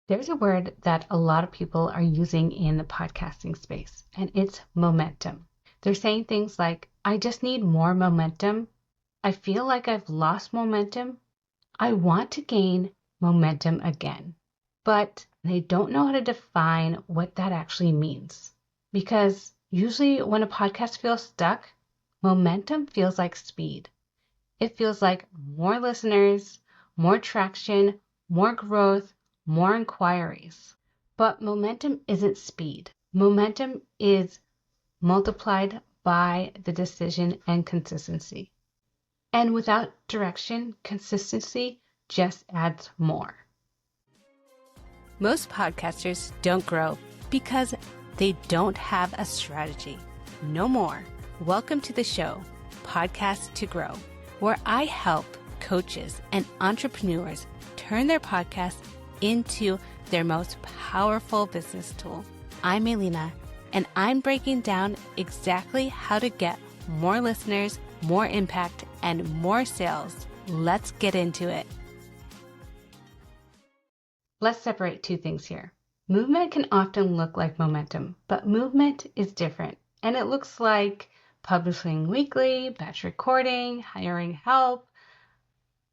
There's a word that a lot of people are using in the podcasting space, and it's momentum. They're saying things like, I just need more momentum. I feel like I've lost momentum. I want to gain momentum again. But they don't know how to define what that actually means. Because usually when a podcast feels stuck, momentum feels like speed. It feels like more listeners, more traction, more growth, more inquiries. But momentum isn't speed. Momentum is multiplied by the decision and consistency. And without direction, consistency just adds more. Most podcasters don't grow because they don't have a strategy. No more. Welcome to the show, Podcast to Grow, where I help coaches and entrepreneurs turn their podcast into their most powerful business tool. I'm Melina, and I'm breaking down exactly how to get more listeners, more impact, and more sales. Let's get into it. Let's separate two things here. Movement can often look like momentum, but movement is different, and it looks like publishing weekly, batch recording, hiring help,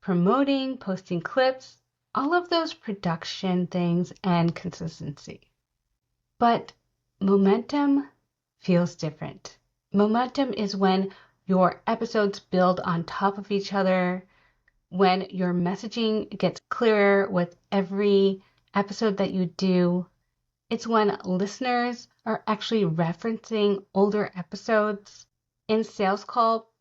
promoting, posting clips, all of those production things and consistency. But momentum feels different. Momentum is when your episodes build on top of each other, when your messaging gets clearer with every episode that you do. It's when listeners are actually referencing older episodes. In sales call,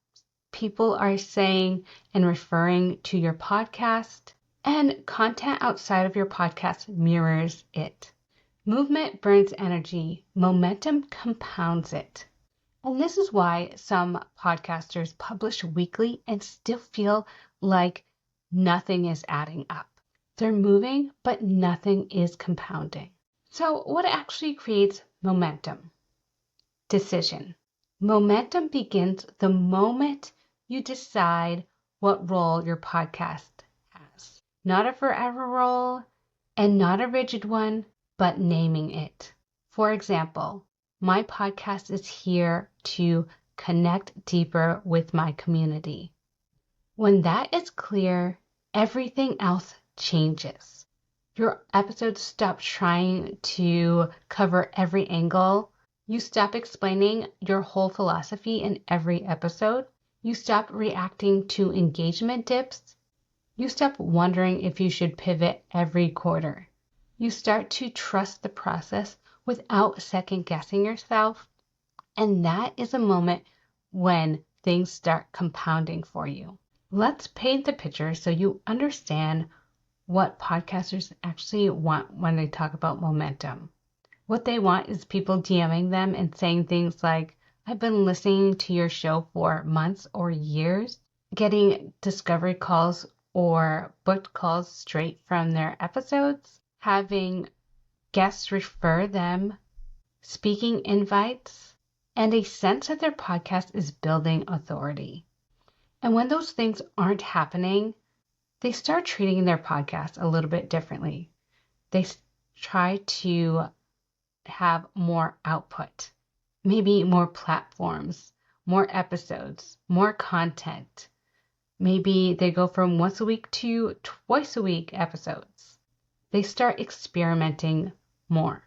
people are saying and referring to your podcast, and content outside of your podcast mirrors it. Movement burns energy. Momentum compounds it. And this is why some podcasters publish weekly and still feel like nothing is adding up. They're moving, but nothing is compounding. So what actually creates momentum? Decision. Momentum begins the moment you decide what role your podcast has. Not a forever role and not a rigid one, but naming it. For example, my podcast is here to connect deeper with my community. When that is clear, everything else changes. Your episodes stop trying to cover every angle. You stop explaining your whole philosophy in every episode. You stop reacting to engagement dips. You stop wondering if you should pivot every quarter. You start to trust the process without second guessing yourself. And that is a moment when things start compounding for you. Let's paint the picture so you understand what podcasters actually want when they talk about momentum. What they want is people DMing them and saying things like, I've been listening to your show for months or years, getting discovery calls or booked calls straight from their episodes, having guests refer them, speaking invites, and a sense that their podcast is building authority. And when those things aren't happening, they start treating their podcast a little bit differently. They try to have more output, maybe more platforms, more episodes, more content. Maybe they go from once a week to twice a week episodes. They start experimenting more.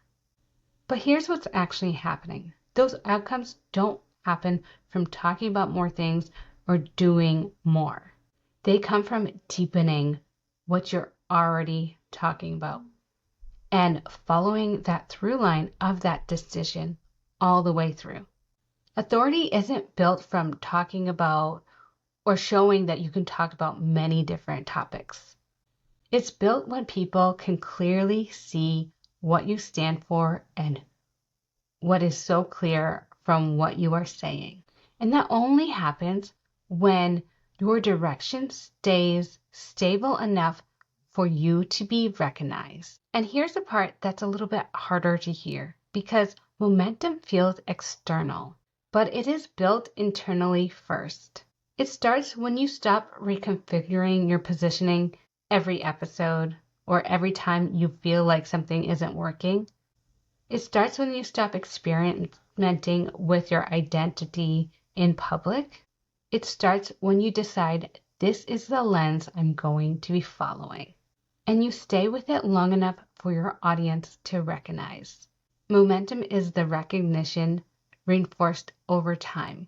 But here's what's actually happening. Those outcomes don't happen from talking about more things or doing more. They come from deepening what you're already talking about and following that through line of that decision all the way through. Authority isn't built from talking about or showing that you can talk about many different topics. It's built when people can clearly see what you stand for and what is so clear from what you are saying. And that only happens when your direction stays stable enough for you to be recognized. And here's the part that's a little bit harder to hear because momentum feels external, but it is built internally first. It starts when you stop reconfiguring your positioning every episode or every time you feel like something isn't working. It starts when you stop experimenting with your identity in public. It starts when you decide this is the lens I'm going to be following. And you stay with it long enough for your audience to recognize. Momentum is the recognition reinforced over time,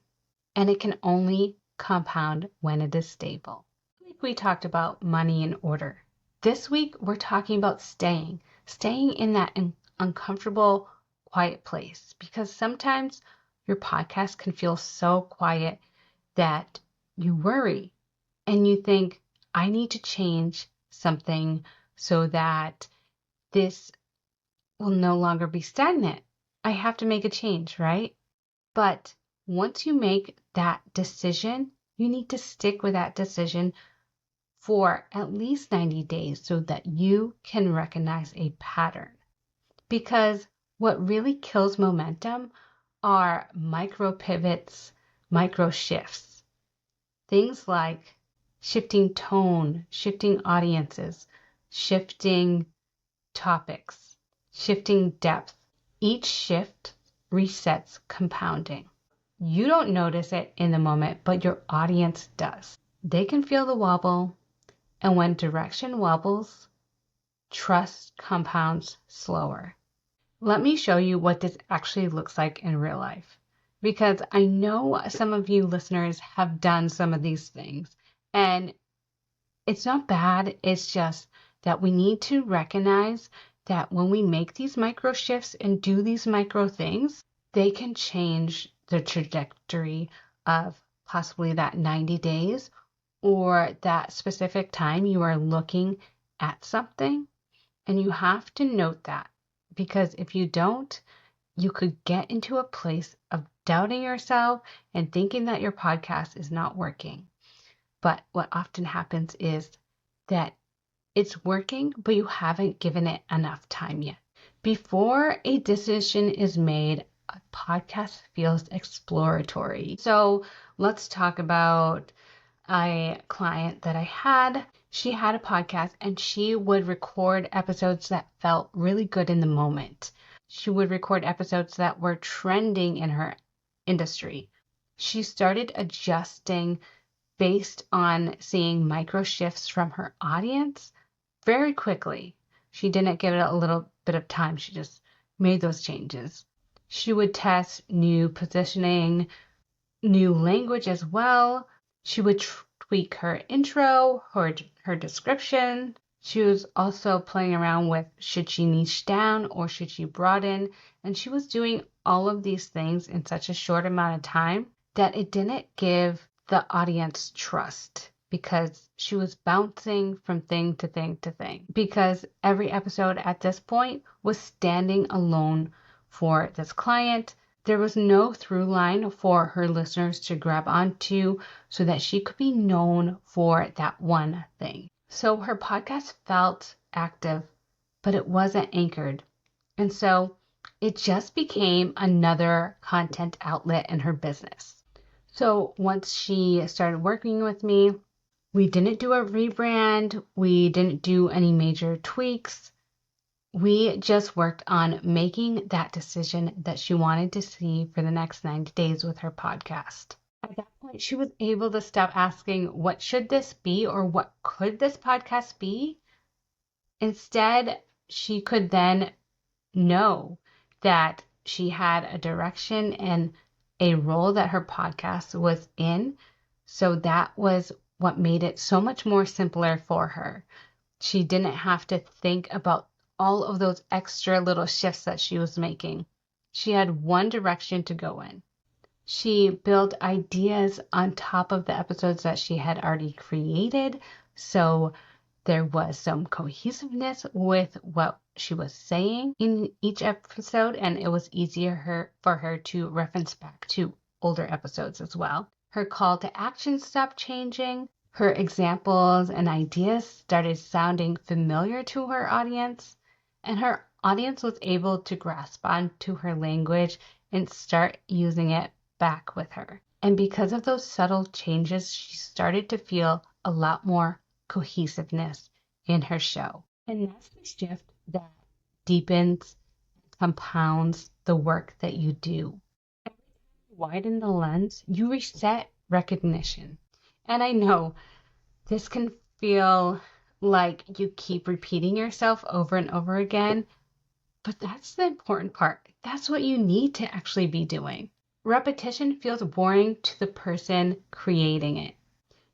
and it can only compound when it is stable. We talked about money and order. This week, we're talking about staying in that uncomfortable, quiet place, because sometimes your podcast can feel so quiet that you worry and you think, I need to change something so that this will no longer be stagnant. I have to make a change, right? But once you make that decision, you need to stick with that decision for at least 90 days so that you can recognize a pattern. Because what really kills momentum are micro pivots, micro shifts. Things like shifting tone, shifting audiences, shifting topics, shifting depth. Each shift resets compounding. You don't notice it in the moment, but your audience does. They can feel the wobble, and when direction wobbles, trust compounds slower. Let me show you what this actually looks like in real life, because I know some of you listeners have done some of these things, and it's not bad. It's just that we need to recognize that when we make these micro shifts and do these micro things, they can change the trajectory of possibly that 90 days or that specific time you are looking at something. And you have to note that, because if you don't, you could get into a place of doubting yourself and thinking that your podcast is not working. But what often happens is that it's working, but you haven't given it enough time yet. Before a decision is made, a podcast feels exploratory. So let's talk about a client that I had. She had a podcast and she would record episodes that felt really good in the moment. She would record episodes that were trending in her industry. She started adjusting based on seeing micro shifts from her audience very quickly. She didn't give it a little bit of time. She just made those changes. She would test new positioning, new language as well. She would tweak her intro, her description. She was also playing around with should she niche down or should she broaden? And she was doing all of these things in such a short amount of time that it didn't give the audience trust, because she was bouncing from thing to thing to thing, because every episode at this point was standing alone for this client. There was no through line for her listeners to grab onto so that she could be known for that one thing. So her podcast felt active, but it wasn't anchored. And so it just became another content outlet in her business. So once she started working with me, we didn't do a rebrand. We didn't do any major tweaks. We just worked on making that decision that she wanted to see for the next 90 days with her podcast. At that point, she was able to stop asking, what should this be or what could this podcast be? Instead, she could then know that she had a direction and a role that her podcast was in. So that was what made it so much more simpler for her. She didn't have to think about all of those extra little shifts that she was making. She had one direction to go in. She built ideas on top of the episodes that she had already created. So there was some cohesiveness with what she was saying in each episode, and it was easier for her to reference back to older episodes as well. Her call to action stopped changing. Her examples and ideas started sounding familiar to her audience, and her audience was able to grasp onto her language and start using it back with her. And because of those subtle changes, she started to feel a lot more cohesiveness in her show. And that's the shift that deepens, compounds the work that you do. Every time you widen the lens, you reset recognition. And I know this can feel like you keep repeating yourself over and over again, but that's the important part. That's what you need to actually be doing. Repetition feels boring to the person creating it.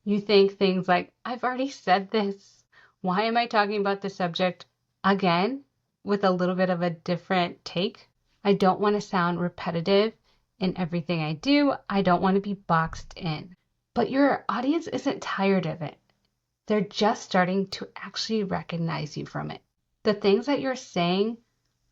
You think things like, I've already said this. Why am I talking about this subject again with a little bit of a different take? I don't want to sound repetitive in everything I do. I don't want to be boxed in. But your audience isn't tired of it. They're just starting to actually recognize you from it. The things that you're saying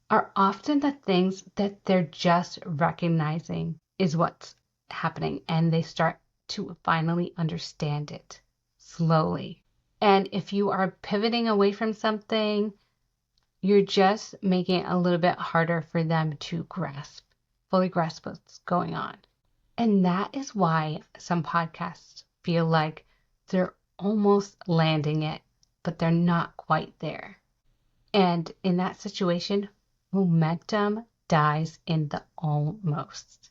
are often the things that they're just recognizing is what's happening, and they start to finally understand it slowly. And if you are pivoting away from something, you're just making it a little bit harder for them to fully grasp what's going on. And that is why some podcasts feel like they're almost landing it, but they're not quite there. And in that situation, momentum dies in the almost.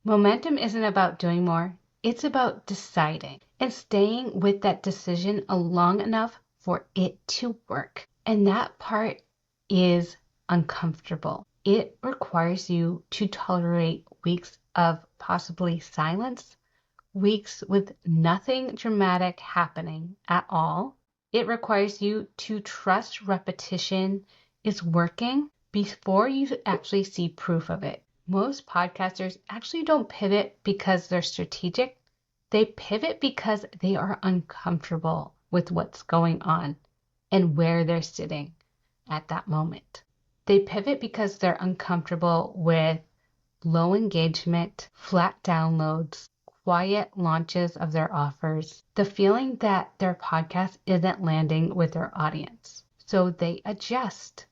Momentum isn't about doing more. It's about deciding and staying with that decision long enough for it to work. And that part is uncomfortable. It requires you to tolerate weeks of possibly silence, weeks with nothing dramatic happening at all. It requires you to trust repetition is working before you actually see proof of it. Most podcasters actually don't pivot because they're strategic. They pivot because they are uncomfortable with what's going on and where they're sitting at that moment. They pivot because they're uncomfortable with low engagement, flat downloads, quiet launches of their offers, the feeling that their podcast isn't landing with their audience. So they adjust.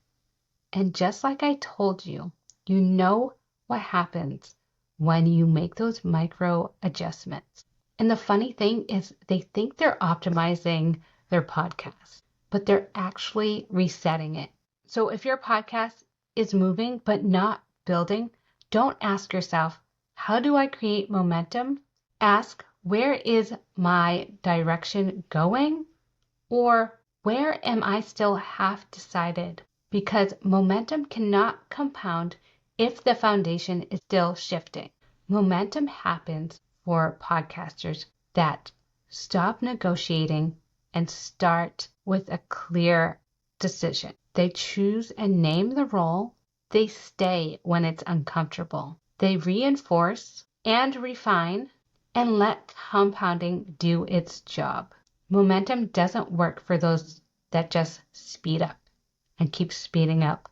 And just like I told you, you know what happens when you make those micro adjustments. And the funny thing is they think they're optimizing their podcast, but they're actually resetting it. So if your podcast is moving but not building, don't ask yourself, how do I create momentum? Ask, where is my direction going? Or where am I still half decided? Because momentum cannot compound if the foundation is still shifting. Momentum happens for podcasters that stop negotiating and start with a clear decision. They choose and name the role. They stay when it's uncomfortable. They reinforce and refine and let compounding do its job. Momentum doesn't work for those that just speed up and keep speeding up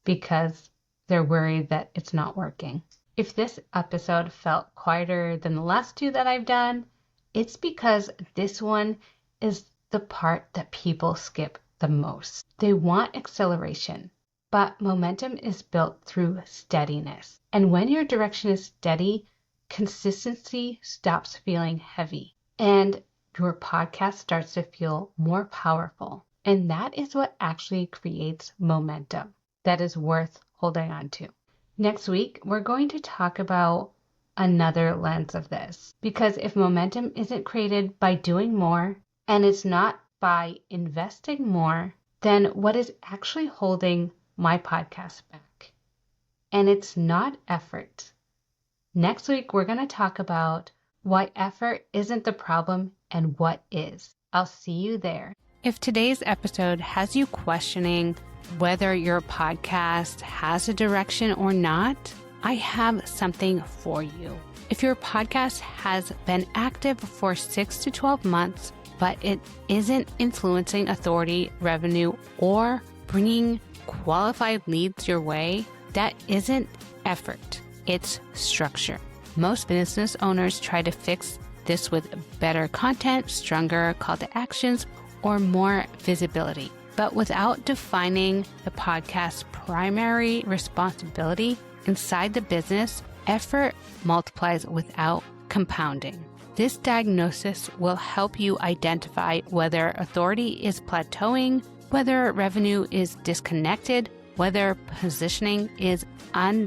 because they're worried that it's not working. If this episode felt quieter than the last two that I've done, it's because this one is the part that people skip the most. They want acceleration, but momentum is built through steadiness. And when your direction is steady, consistency stops feeling heavy and your podcast starts to feel more powerful. And that is what actually creates momentum that is worth holding on to. Next week, we're going to talk about another lens of this, because if momentum isn't created by doing more and it's not by investing more, then what is actually holding my podcast back? And it's not effort. Next week, we're going to talk about why effort isn't the problem and what is. I'll see you there. If today's episode has you questioning whether your podcast has a direction or not, I have something for you. If your podcast has been active for 6 to 12 months, but it isn't influencing authority, revenue, or bringing qualified leads your way, that isn't effort. It's structure. Most business owners try to fix this with better content, stronger call to actions, or more visibility. But without defining the podcast's primary responsibility inside the business, effort multiplies without compounding. This diagnosis will help you identify whether authority is plateauing, whether revenue is disconnected, whether positioning is